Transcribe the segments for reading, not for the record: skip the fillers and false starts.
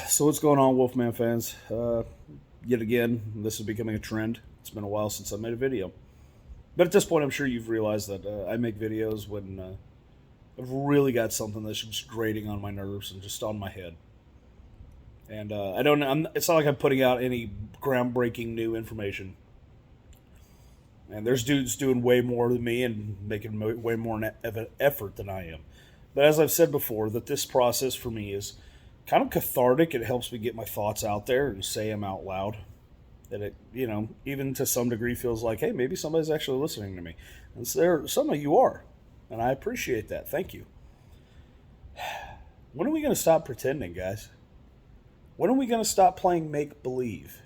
So what's going on, Wolfman fans? Yet again, this is becoming a trend. It's been a while since I made a video, but at this point, I'm sure you've realized that I make videos when I've really got something that's just grating on my nerves and just on my head. And I don't. it's not like I'm putting out any groundbreaking new information. And there's dudes doing way more than me and making way more of an effort than I am. But as I've said before, that this process for me is kind of cathartic. It helps me get my thoughts out there and say them out loud. That it, even to some degree feels like, hey, maybe somebody's actually listening to me. And so there, some of you are. And I appreciate that. Thank you. When are we going to stop pretending, guys? When are we going to stop playing make believe?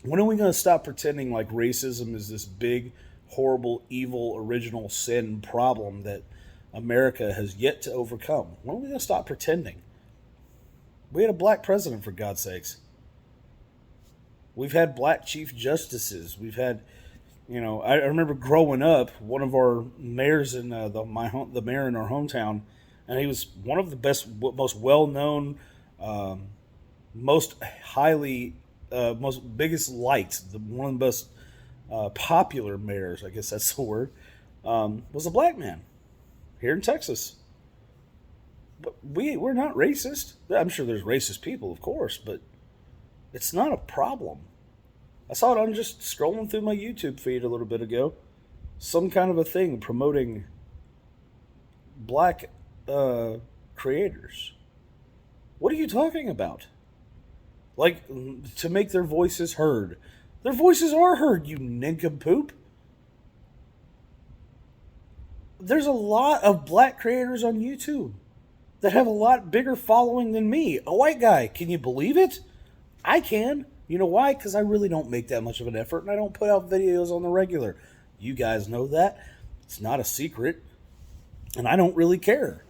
When are we going to stop pretending like racism is this big, horrible, evil, original sin problem that America has yet to overcome? When are we going to stop pretending? We had a black president, for God's sakes. We've had black chief justices. We've had, I remember growing up, one of our mayors in the mayor in our hometown, and he was one of the most well-known, most highly, most biggest liked, one of the best popular mayors, I guess that's the word, was a black man here in Texas. But we're not racist. I'm sure there's racist people, of course, but it's not a problem. I saw it on just scrolling through my YouTube feed a little bit ago. Some kind of a thing promoting black creators. What are you talking about? Like, to make their voices heard. Their voices are heard, you nincompoop. There's a lot of black creators on YouTube that have a lot bigger following than me. A white guy, can you believe it? I can. You know why? Because I really don't make that much of an effort and I don't put out videos on the regular. You guys know that. It's not a secret. And I don't really care.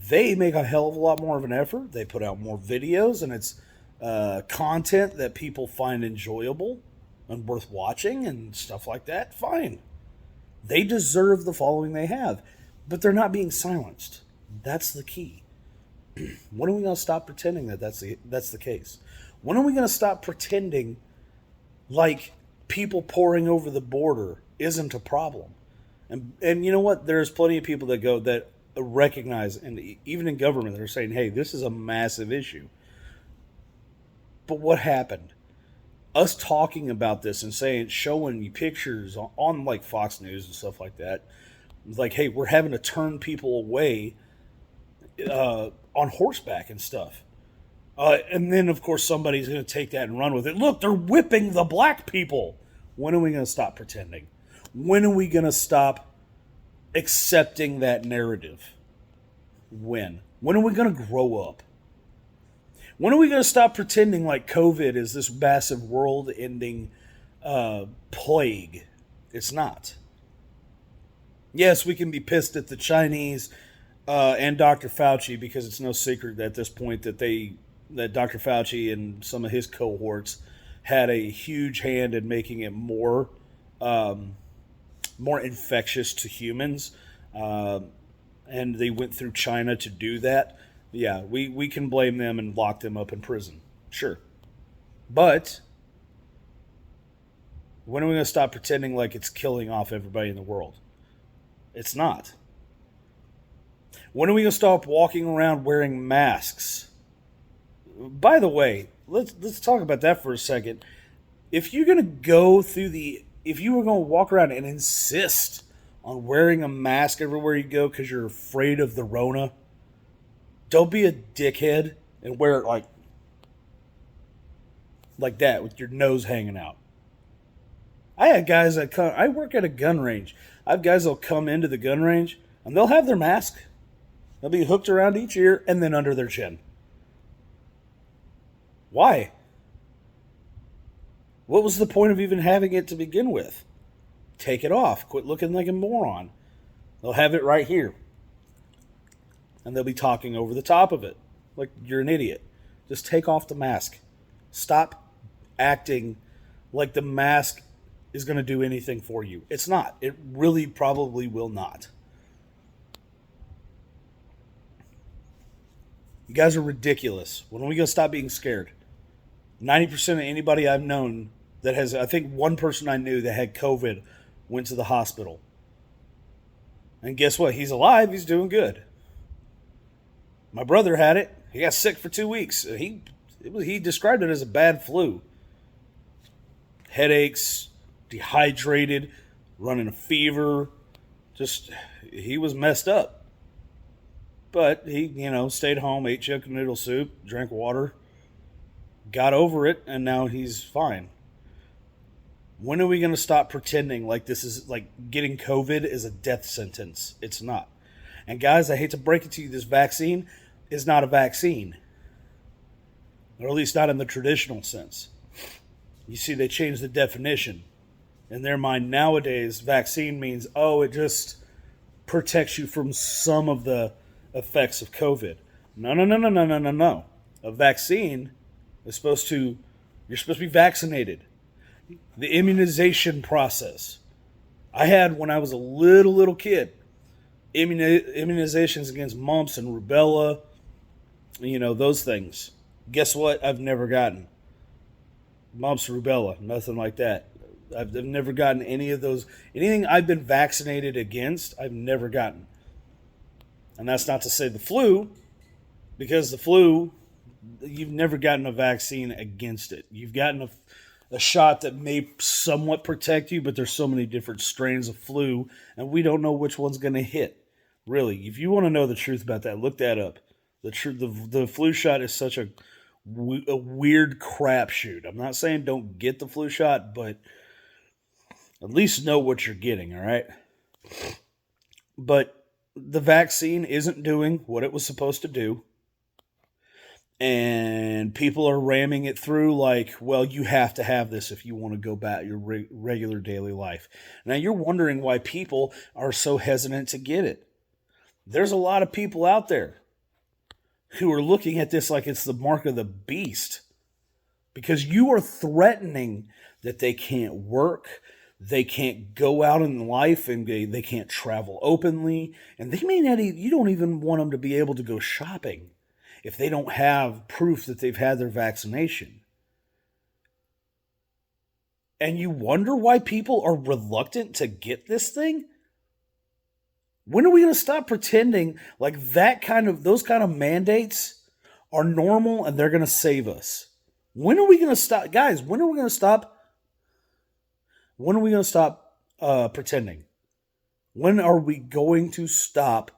They make a hell of a lot more of an effort. They put out more videos and it's content that people find enjoyable and worth watching and stuff like that. Fine. They deserve the following they have. But they're not being silenced. That's the key. When are we going to stop pretending that that's the case? When are we going to stop pretending like people pouring over the border isn't a problem? And you know what? There's plenty of people that recognize, and even in government, they're saying, hey, this is a massive issue. But what happened? Us talking about this and showing you pictures on like Fox News and stuff like that, like, hey, we're having to turn people away on horseback and stuff. And then, of course, somebody's going to take that and run with it. Look, they're whipping the black people. When are we going to stop pretending? When are we going to stop accepting that narrative? When? When are we going to grow up? When are we going to stop pretending like COVID is this massive world-ending plague? It's not. Yes, we can be pissed at the Chinese and Dr. Fauci because it's no secret at this point that Dr. Fauci and some of his cohorts had a huge hand in making it more infectious to humans, and they went through China to do that. Yeah, we can blame them and lock them up in prison. Sure. But when are we going to stop pretending like it's killing off everybody in the world? It's not. When are we going to stop walking around wearing masks? By the way, let's talk about that for a second. If you're going to if you were going to walk around and insist on wearing a mask everywhere you go because you're afraid of the Rona, don't be a dickhead and wear it like that with your nose hanging out. I had guys I work at a gun range. I have guys that'll come into the gun range and they'll have their mask. They'll be hooked around each ear and then under their chin. Why? What was the point of even having it to begin with? Take it off. Quit looking like a moron. They'll have it right here. And they'll be talking over the top of it. Like you're an idiot. Just take off the mask. Stop acting like the mask is going to do anything for you. It's not. It really probably will not. You guys are ridiculous. When are we going to stop being scared? 90% of anybody I've known that has, I think one person I knew that had COVID went to the hospital. And guess what? He's alive. He's doing good. My brother had it. He got sick for 2 weeks. He described it as a bad flu. Headaches, dehydrated, running a fever. Just, he was messed up. But he, stayed home, ate chicken noodle soup, drank water, got over it, and now he's fine. When are we going to stop pretending like this is like getting COVID is a death sentence? It's not. And guys, I hate to break it to you, this vaccine is not a vaccine. Or at least not in the traditional sense. You see, they changed the definition. In their mind nowadays, vaccine means, it just protects you from some of the effects of COVID. No, no, no, no, no, no, no, no. A vaccine is you're supposed to be vaccinated. The immunization process. I had, when I was a little kid, immunizations against mumps and rubella, those things. Guess what? I've never gotten mumps, rubella, nothing like that. I've never gotten any of those. Anything I've been vaccinated against, I've never gotten. And that's not to say the flu, because the flu, you've never gotten a vaccine against it. You've gotten a shot that may somewhat protect you, but there's so many different strains of flu, and we don't know which one's going to hit. Really, if you want to know the truth about that, look that up. The flu shot is such a weird crapshoot. I'm not saying don't get the flu shot, but at least know what you're getting, all right? But the vaccine isn't doing what it was supposed to do. And people are ramming it through like, well, you have to have this if you want to go back your regular daily life. Now, you're wondering why people are so hesitant to get it. There's a lot of people out there who are looking at this like it's the mark of the beast, because you are threatening that they can't work, they can't go out in life, and they can't travel openly, and they may not you don't even want them to be able to go shopping if they don't have proof that they've had their vaccination. And you wonder why people are reluctant to get this thing? When are we going to stop pretending like those kind of mandates are normal and they're going to save us? When are we going to stop? Guys, when are we going to stop? When are we going to stop pretending? When are we going to stop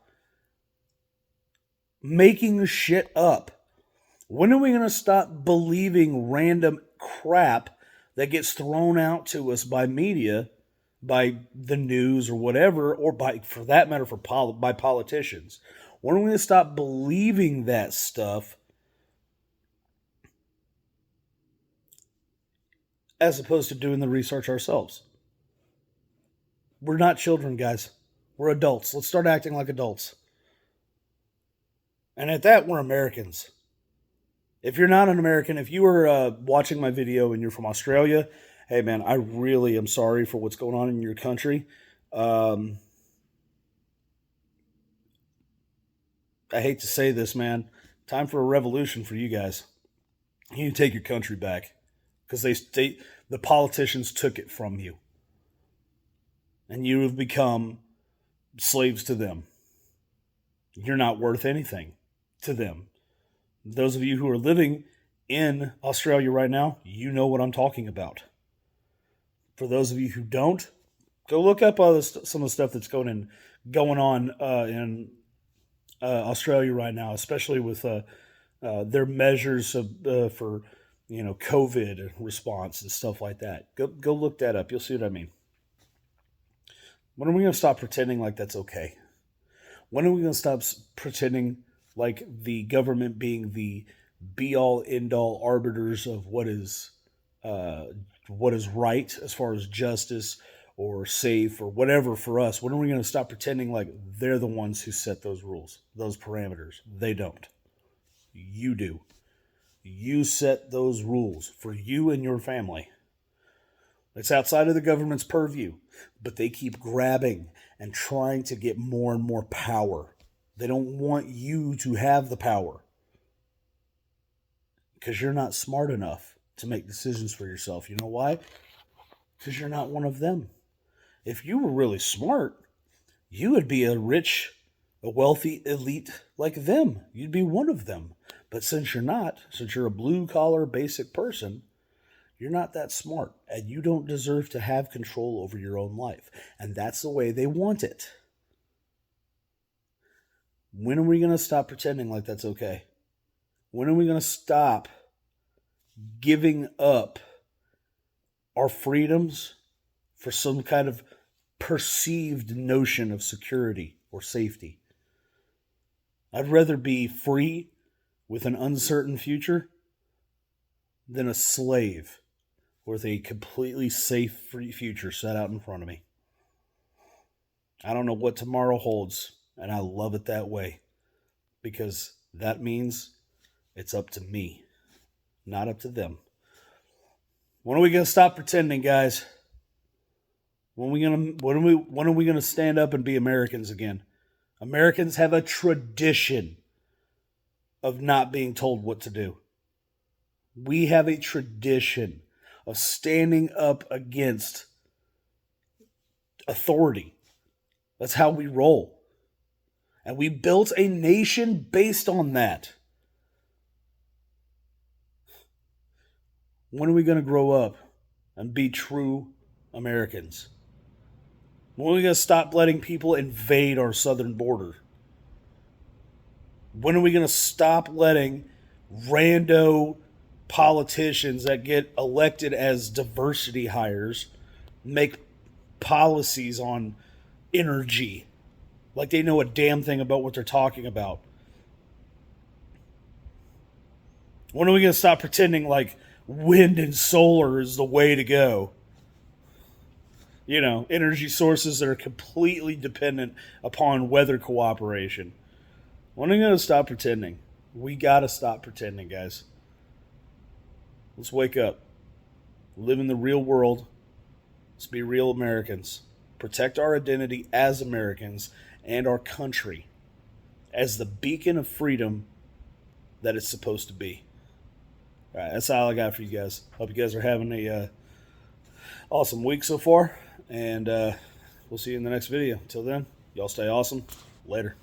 making shit up? When are we going to stop believing random crap that gets thrown out to us by media, by the news or whatever, or for that matter, by politicians? When are we going to stop believing that stuff as opposed to doing the research ourselves? We're not children, guys. We're adults. Let's start acting like adults. And at that, we're Americans. If you're not an American, if you were watching my video and you're from Australia, hey man, I really am sorry for what's going on in your country. I hate to say this, man. Time for a revolution for you guys. You need to take your country back, because the politicians took it from you, and you have become slaves to them. You're not worth anything to them. Those of you who are living in Australia right now, you know what I'm talking about. For those of you who don't, go look up some of the stuff that's going on in Australia right now, especially with their measures for COVID response and stuff like that. Go look that up. You'll see what I mean. When are we going to stop pretending like that's okay? When are we going to stop pretending like the government being the be-all, end-all arbiters of what is right as far as justice or safe or whatever for us? When are we going to stop pretending like they're the ones who set those rules, those parameters? They don't. You do. You set those rules for you and your family. It's outside of the government's purview, but they keep grabbing and trying to get more and more power. They don't want you to have the power. Because you're not smart enough to make decisions for yourself. You know why? Because you're not one of them. If you were really smart, you would be a rich, a wealthy elite like them. You'd be one of them. But since you're not, since you're a blue collar basic person, you're not that smart. And you don't deserve to have control over your own life. And that's the way they want it. When are we going to stop pretending like that's okay? When are we going to stop giving up our freedoms for some kind of perceived notion of security or safety? I'd rather be free with an uncertain future than a slave with a completely safe free future set out in front of me. I don't know what tomorrow holds, and I love it that way, because that means it's up to me, not up to them. When are we going to stop pretending, guys? When are we going to stand up and be Americans again? Americans have a tradition of not being told what to do. We have a tradition of standing up against authority. That's how we roll. And we built a nation based on that. When are we going to grow up and be true Americans? When are we going to stop letting people invade our southern border? When are we going to stop letting rando politicians that get elected as diversity hires make policies on energy like they know a damn thing about what they're talking about? When are we going to stop pretending like wind and solar is the way to go? You know, energy sources that are completely dependent upon weather cooperation. When are we going to stop pretending? We got to stop pretending, guys. Let's wake up. Live in the real world. Let's be real Americans. Protect our identity as Americans and our country as the beacon of freedom that it's supposed to be. All right, that's all I got for you guys. Hope you guys are having a awesome week so far. And we'll see you in the next video. Until then, y'all stay awesome. Later.